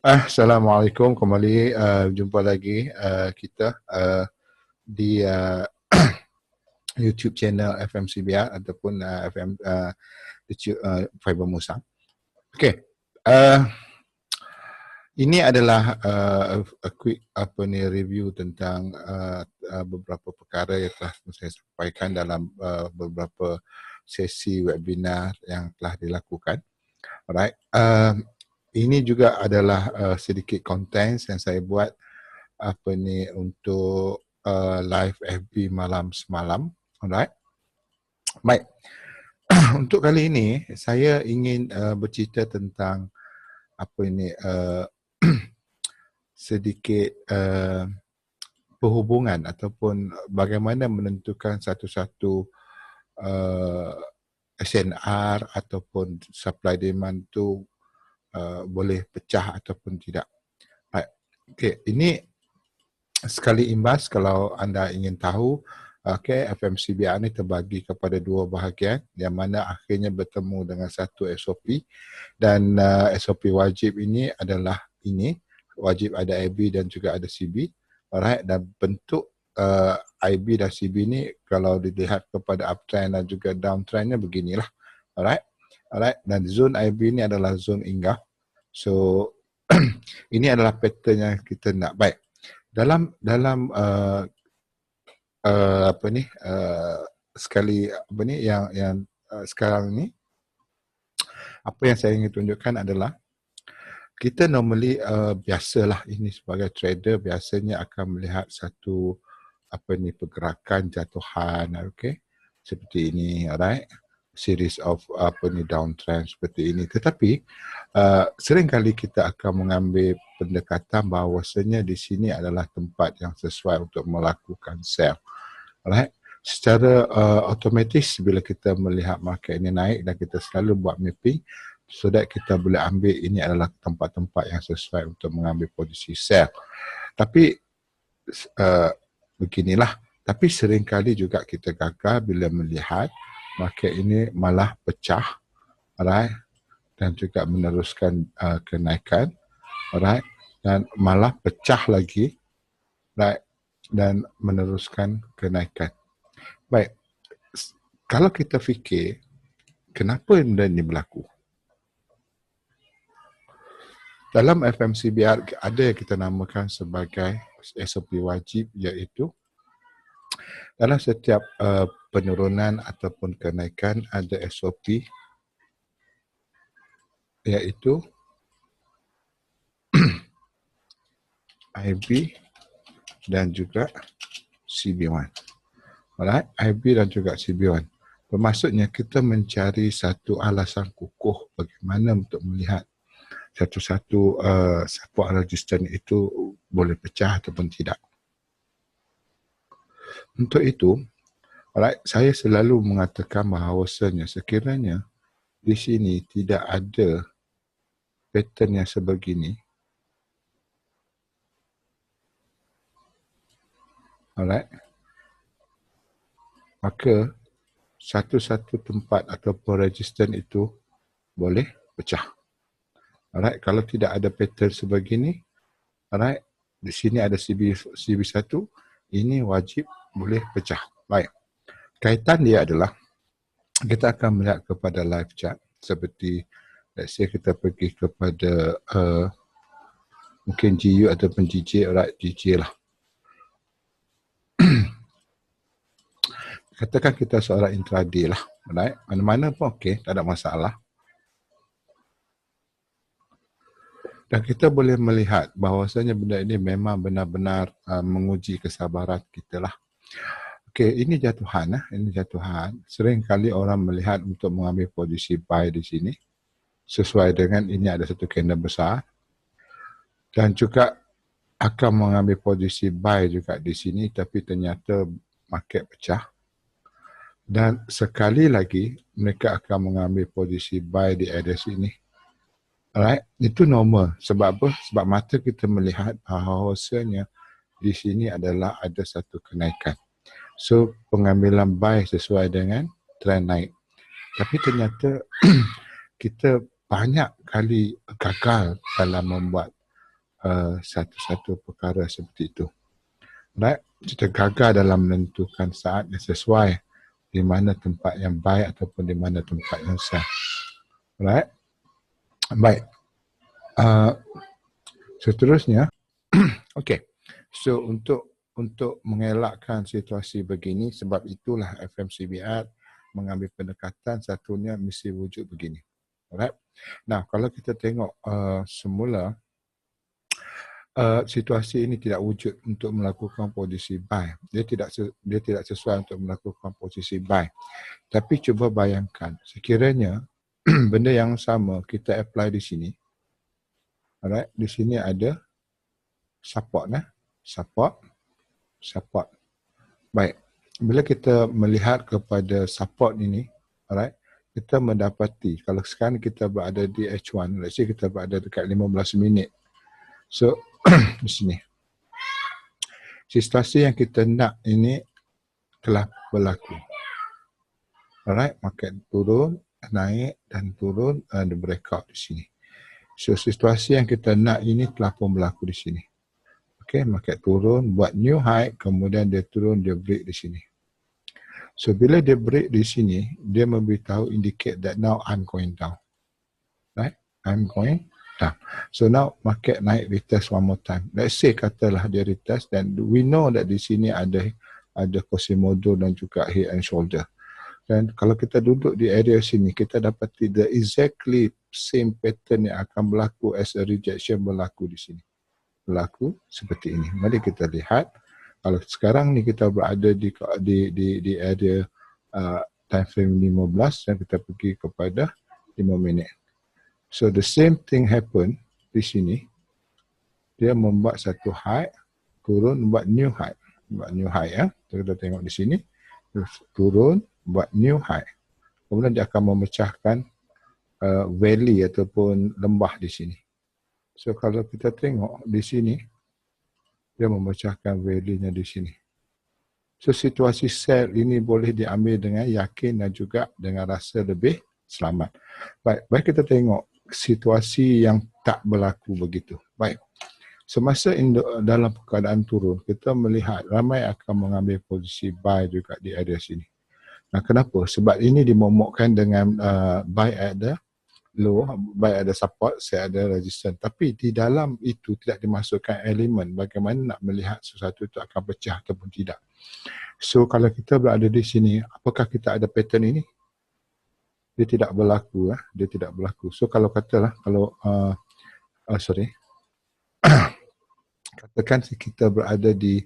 Assalamualaikum, kembali jumpa lagi kita di YouTube channel FMCBR ataupun Fiber Musa. Okey, ini adalah a quick review tentang beberapa perkara yang telah saya sampaikan dalam beberapa sesi webinar yang telah dilakukan. Alright. Ini juga adalah sedikit konten yang saya buat untuk live FB malam semalam. Alright. Baik. Untuk kali ini saya ingin bercerita tentang sedikit perhubungan ataupun bagaimana menentukan satu-satu SNR ataupun supply demand tu boleh pecah ataupun tidak. Okey, ini sekali imbas kalau anda ingin tahu, FMCBR ni terbagi kepada dua bahagian yang mana akhirnya bertemu dengan satu SOP dan SOP wajib ini adalah wajib ada IB dan juga ada CB. Alright, dan bentuk IB dan CB ni kalau dilihat kepada uptrend dan juga downtrendnya beginilah. Alright. Dan zone IB ni adalah zone inggah. So ini adalah pattern yang kita nak. Baik. Dalam sekarang ni apa yang saya ingin tunjukkan adalah kita normally biasalah ini sebagai trader biasanya akan melihat satu pergerakan jatuhan, okey, seperti ini, alright, series of downtrend seperti ini. Tetapi seringkali kita akan mengambil pendekatan bahawasanya di sini adalah tempat yang sesuai untuk melakukan sell. Alright. Secara otomatis bila kita melihat market ini naik dan kita selalu buat mapping so that kita boleh ambil ini adalah tempat-tempat yang sesuai untuk mengambil posisi sell. Tapi beginilah. Tapi seringkali juga kita gagal bila melihat market ini malah pecah, alright, dan juga meneruskan kenaikan, alright, dan malah pecah lagi, right, dan meneruskan kenaikan. Baik, kalau kita fikir kenapa benda ini berlaku? Dalam FMCBR ada yang kita namakan sebagai SOP wajib, iaitu dalam setiap penurunan ataupun kenaikan ada SOP iaitu IB dan juga CB1. Alright, IB dan juga CB1. Bermaksudnya kita mencari satu alasan kukuh bagaimana untuk melihat satu-satu support resistance itu boleh pecah ataupun tidak. Untuk itu, alright, saya selalu mengatakan bahawasanya sekiranya di sini tidak ada pattern yang sebegini, alright, maka satu-satu tempat ataupun resistance itu boleh pecah. Alright, kalau tidak ada pattern sebegini, alright, di sini ada CB1, ini wajib boleh pecah. Baik. Kaitan dia adalah kita akan melihat kepada live chart seperti let's say kita pergi kepada mungkin GU ataupun GJ, alright, GJ lah. Katakan kita seorang intraday lah, alright, mana-mana pun okey, tak ada masalah. Dan kita boleh melihat bahawasanya benda ini memang benar-benar menguji kesabaran kita lah. Okey, ini jatuhan. Ini jatuhan. Sering kali orang melihat untuk mengambil posisi buy di sini. Sesuai dengan ini ada satu candle besar. Dan juga akan mengambil posisi buy juga di sini. Tapi ternyata market pecah. Dan sekali lagi mereka akan mengambil posisi buy di area sini. Alright, itu normal. Sebab apa? Sebab mata kita melihat bahawasanya di sini adalah ada satu kenaikan. So, pengambilan buy sesuai dengan trend naik. Tapi ternyata kita banyak kali gagal dalam membuat satu-satu perkara seperti itu. Right? Kita gagal dalam menentukan saat yang sesuai, di mana tempat yang baik ataupun di mana tempat yang sah. Right? Baik. Seterusnya, okay. So untuk mengelakkan situasi begini, sebab itulah FMCBR mengambil pendekatan satunya mesti wujud begini. Alright. Nah, kalau kita tengok semula situasi ini tidak wujud untuk melakukan posisi buy. Dia tidak sesuai untuk melakukan posisi buy. Tapi cuba bayangkan, sekiranya benda yang sama kita apply di sini. Alright, di sini ada support support. Baik. Bila kita melihat kepada support ini, alright, kita mendapati kalau sekarang kita berada di H1, let's say kita berada dekat 15 minit. So di sini. Situasi yang kita nak ini telah berlaku. Alright, market turun, naik dan turun, ada breakout di sini. So situasi yang kita nak ini telah pun berlaku di sini. Okay, market turun, buat new high, kemudian dia turun, dia break di sini. So bila dia break di sini, dia memberitahu indicate that now I'm going down. Right? I'm going down. So now market naik retest one more time. Let's say katalah dia retest dan we know that di sini ada Quasimodo dan juga head and shoulder. Dan kalau kita duduk di area sini, kita dapati the exactly same pattern yang akan berlaku as a rejection berlaku di sini. Berlaku seperti ini. Mari kita lihat. Kalau sekarang ni kita berada di area time frame 15 dan kita pergi kepada 5 minit. So the same thing happen di sini. Dia membuat satu high, turun buat new high. Buat new high ya. Kita tengok di sini. Turun buat new high. Kemudian dia akan memecahkan valley ataupun lembah di sini. So kalau kita tengok di sini, dia memecahkan value-nya di sini. So situasi sell ini boleh diambil dengan yakin dan juga dengan rasa lebih selamat. Baik kita tengok situasi yang tak berlaku begitu. Baik. Semasa dalam keadaan turun, kita melihat ramai akan mengambil posisi buy juga di area sini. Nah, kenapa? Sebab ini dimomokkan dengan buy at the low, baik ada support, saya ada resistance. Tapi di dalam itu tidak dimasukkan elemen bagaimana nak melihat sesuatu itu akan pecah ataupun tidak. So kalau kita berada di sini, apakah kita ada pattern ini? Dia tidak berlaku. Dia tidak berlaku. So kalau katalah, kalau katakan kita berada di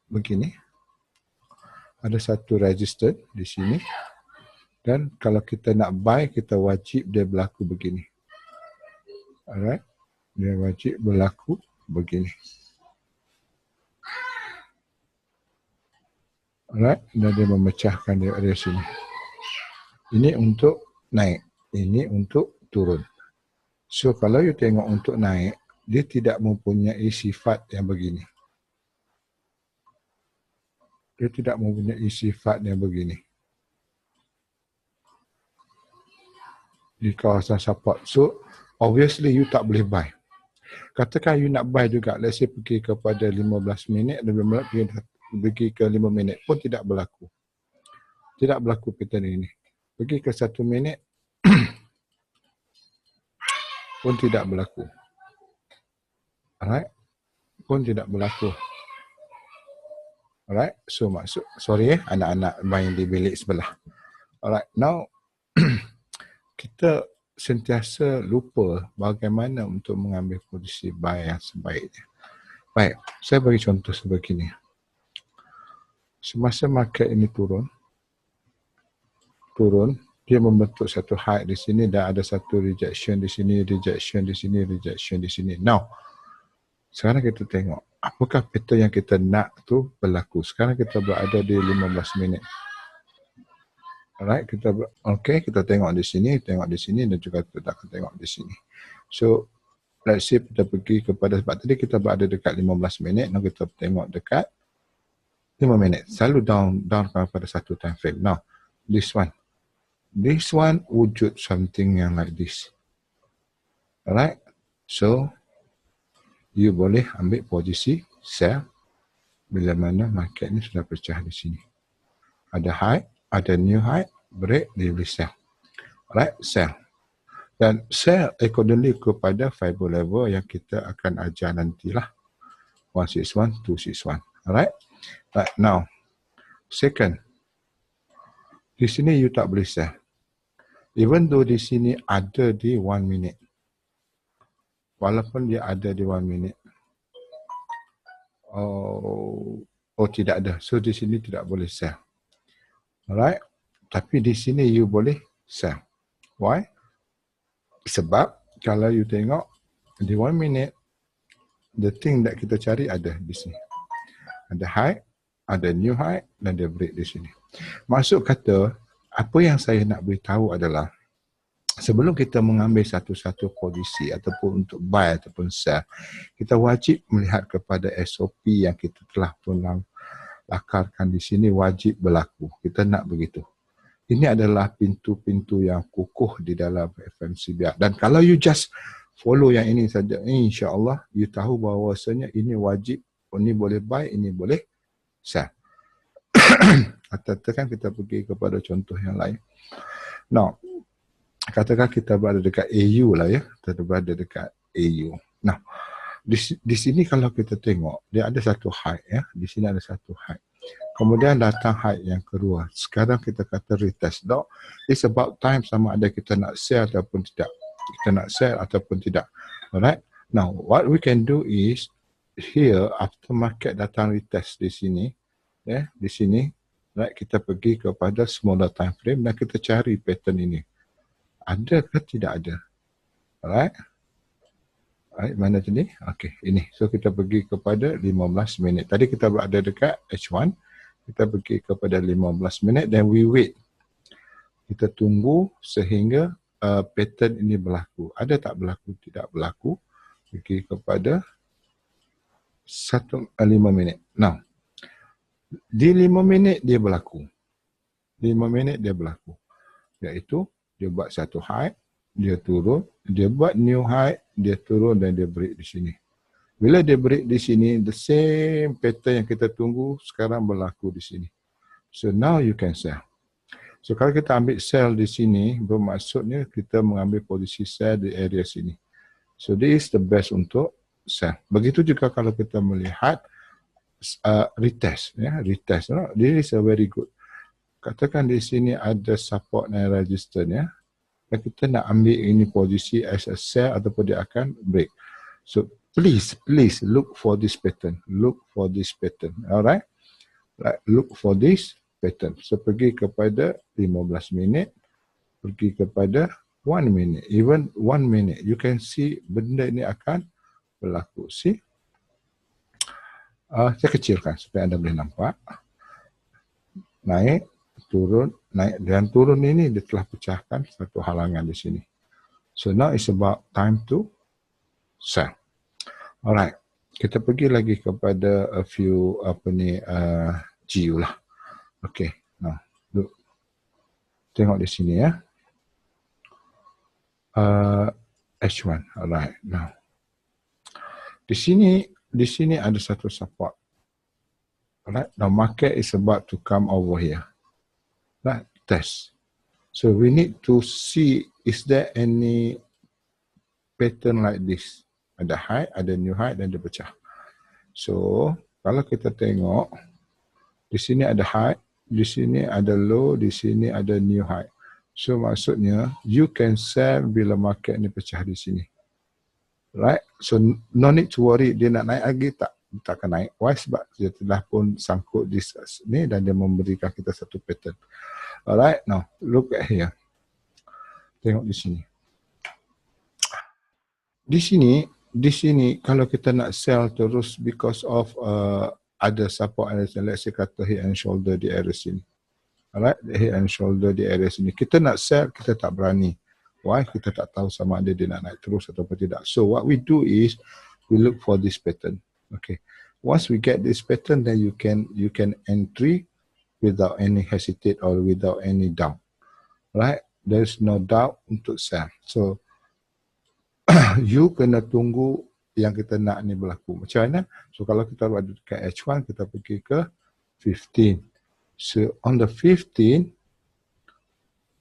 begini. Ada satu resistance di sini. Dan kalau kita nak buy, kita wajib dia berlaku begini. Alright. Dia wajib berlaku begini. Alright. Dan dia memecahkan dari sini. Ini untuk naik. Ini untuk turun. So kalau you tengok untuk naik, dia tidak mempunyai sifat yang begini. Dia tidak mempunyai sifat yang begini. Di kawasan support. So, obviously you tak boleh buy. Katakan you nak buy juga, let's say pergi kepada 15 minit, pergi ke 5 minit pun tidak berlaku. Tidak berlaku pattern ini. Pergi ke 1 minit pun tidak berlaku. Alright? Pun tidak berlaku. Alright? So, maksud, sorry anak-anak main di bilik sebelah. Alright, now kita sentiasa lupa bagaimana untuk mengambil posisi buy yang sebaiknya. Baik, saya bagi contoh sebegini. Semasa market ini turun, dia membentuk satu high di sini dan ada satu rejection di sini, rejection di sini, rejection di sini. Now, sekarang kita tengok apakah pattern yang kita nak tu berlaku. Sekarang kita berada di 15 minit. Alright, kita tengok di sini dan juga kita akan tengok di sini. So, let's say kita pergi kepada, sebab tadi kita berada dekat 15 minit, dan kita tengok dekat 5 minit. Selalu down pada satu time frame. Now, This one. This one wujud something yang like this. Alright? So, you boleh ambil posisi sell bila mana market ni sudah pecah di sini. Ada high, ada new high, break, dia boleh sell. Alright? Sell. Dan sell accordingly kepada fiber level yang kita akan ajar nantilah. 161, 261. Alright? Right, now, second. Di sini you tak boleh sell. Even though di sini ada di 1 minute. Walaupun dia ada di 1 minute. Oh, tidak ada. So, di sini tidak boleh sell. Alright? Tapi di sini you boleh sell. Why? Sebab kalau you tengok di 1 minute, the thing that kita cari ada di sini. Ada high, ada new high dan dia break di sini. Maksud kata, apa yang saya nak beritahu adalah sebelum kita mengambil satu-satu posisi ataupun untuk buy ataupun sell, kita wajib melihat kepada SOP yang kita telah pun lakarkan di sini wajib berlaku. Kita nak begitu. Ini adalah pintu-pintu yang kukuh di dalam FMCBA. Dan kalau you just follow yang ini saja, insya-Allah you tahu bahawasanya ini wajib, ini boleh buy, ini boleh sell. Atau kan kita pergi kepada contoh yang lain. Now, katakan kita berada dekat AU lah ya. Kita berada dekat AU. Nah, di sini kalau kita tengok, dia ada satu high ya. Di sini ada satu high. Kemudian datang high yang kedua. Sekarang kita kata retest. No, it's about time sama ada kita nak sell ataupun tidak. Kita nak sell ataupun tidak. Alright. Now, what we can do is, here, after market datang retest di sini, ya, di sini, right, kita pergi kepada smaller time frame dan kita cari pattern ini. Ada ke tidak ada? Alright. Alright, mana tadi? Okay, ini. So, kita pergi kepada 15 minit. Tadi kita berada dekat H1. Kita pergi kepada 15 minit dan we wait. Kita tunggu sehingga pattern ini berlaku. Ada tak berlaku? Tidak berlaku. Pergi kepada 5 minit. Now, di 5 minit dia berlaku. 5 minit dia berlaku. Iaitu, dia buat satu high, dia turun, dia buat new high, dia turun dan dia break di sini. Bila dia break di sini, the same pattern yang kita tunggu sekarang berlaku di sini. So now you can sell. So kalau kita ambil sell di sini, bermaksudnya kita mengambil posisi sell di area sini. So this is the best untuk sell. Begitu juga kalau kita melihat retest, ya, retest. No? This is a very good. Katakan di sini ada support dan resistance, ya. Dan kita nak ambil ini posisi as a sell ataupun dia akan break. So please look for this pattern. Look for this pattern. Alright? Like, look for this pattern. So pergi kepada 15 minit, pergi kepada 1 minute, even 1 minute. You can see benda ini akan berlaku. See? Saya kecilkan supaya anda boleh nampak. Naik, turun, naik dan turun ini dia telah pecahkan satu halangan di sini. So now it's about time to sell. Alright, kita pergi lagi kepada a few GU lah. Okay, now look. Tengok di sini ya. H1, alright. Now di sini ada satu support. Alright, now market is about to come over here. Right, test. So we need to see, is there any pattern like this? Ada high, ada new high dan dia pecah. So kalau kita tengok, di sini ada high, di sini ada low, di sini ada new high. So maksudnya you can sell bila market ni pecah di sini. Right? So no need to worry dia nak naik lagi tak akan naik. Why? Sebab dia telah pun sangkut di sini dan dia memberikan kita satu pattern. Alright, now look at here. Tengok di sini. Di sini kalau kita nak sell terus because of ada support area, let's say kata head and shoulder di area sini. Alright, head and shoulder di area sini. Kita nak sell, kita tak berani. Why? Kita tak tahu sama ada dia nak naik terus atau tidak. So what we do is we look for this pattern. Okay. Once we get this pattern, then you can entry without any hesitate or without any doubt. Right? There's no doubt untuk sell. So, you kena tunggu yang kita nak ni berlaku. Macam mana? So, kalau kita ada dekat H1, kita pergi ke 15. So, on the 15,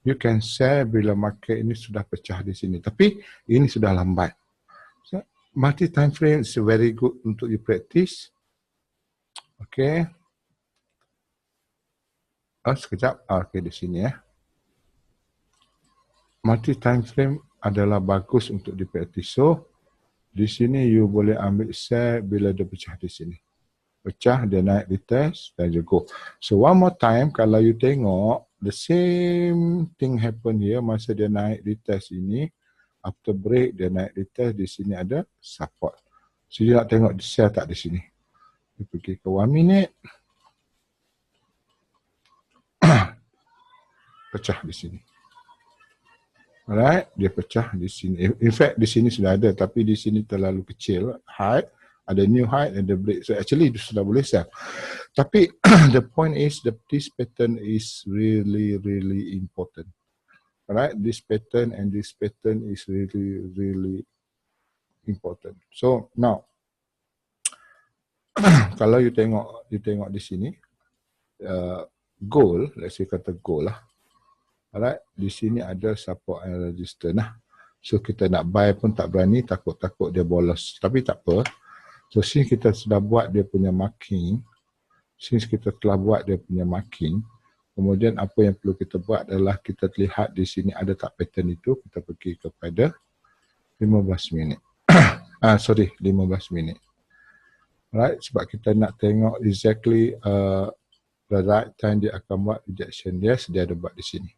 you can sell bila market ini sudah pecah di sini. Tapi, ini sudah lambat. So, multi time frame is very good untuk you practice. Okay. Sekejap. Okay, di sini ya. Multi time frame adalah bagus untuk di practice. So, di sini you boleh ambil sell bila dia pecah di sini. Pecah, dia naik di test dan juga. So, one more time, kalau you tengok, the same thing happen here masa dia naik di test ini. After break, dia naik di test, di sini ada support. So, you nak tengok sell tak di sini. You pergi ke 1 minute. Pecah di sini. Alright, dia pecah di sini. In fact, di sini sudah ada, tapi di sini terlalu kecil. High, ada new high, ada break. So actually, itu sudah boleh sell. Tapi the point is that this pattern is really, really important. Alright, this pattern and this pattern is really, really important. So now, kalau you tengok di sini, gold, let's say kata gold lah. Alright, di sini ada support and resistance lah. So kita nak buy pun tak berani, takut-takut dia bolos. Tapi tak apa. So since kita sudah buat dia punya marking, kemudian apa yang perlu kita buat adalah kita lihat di sini ada tak pattern itu, kita pergi kepada 15 minit. 15 minit. Alright, sebab kita nak tengok exactly the right time dia akan buat rejection. Yes, dia ada buat di sini.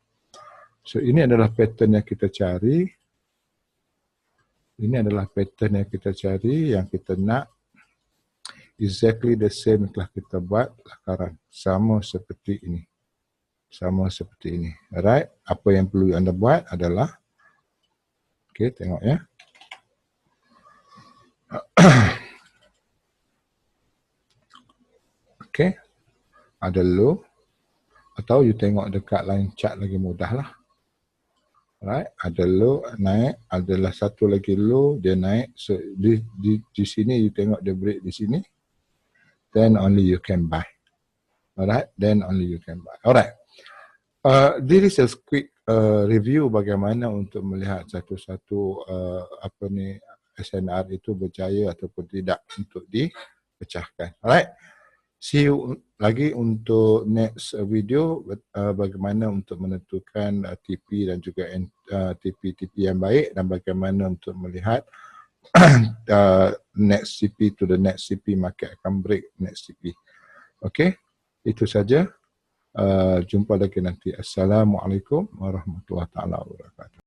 So, ini adalah pattern yang kita cari. Yang kita nak exactly the same telah kita buat lakaran. Sama seperti ini. Alright. Apa yang perlu anda buat adalah, okay, tengok ya. Okay. Ada low. Atau you tengok dekat line chart lagi mudah lah. Right, ada low naik, adalah satu lagi low dia naik. So di sini you tengok dia break di sini, then only you can buy. Alright, then only you can buy. Alright, this is a quick review bagaimana untuk melihat satu-satu SNR itu berjaya ataupun tidak untuk dipecahkan. Alright. See you lagi untuk next video, bagaimana untuk menentukan TP dan juga TP yang baik dan bagaimana untuk melihat next CP to the next CP, market akan break next CP. Okay, itu saja. Jumpa lagi nanti. Assalamualaikum warahmatullahi wabarakatuh.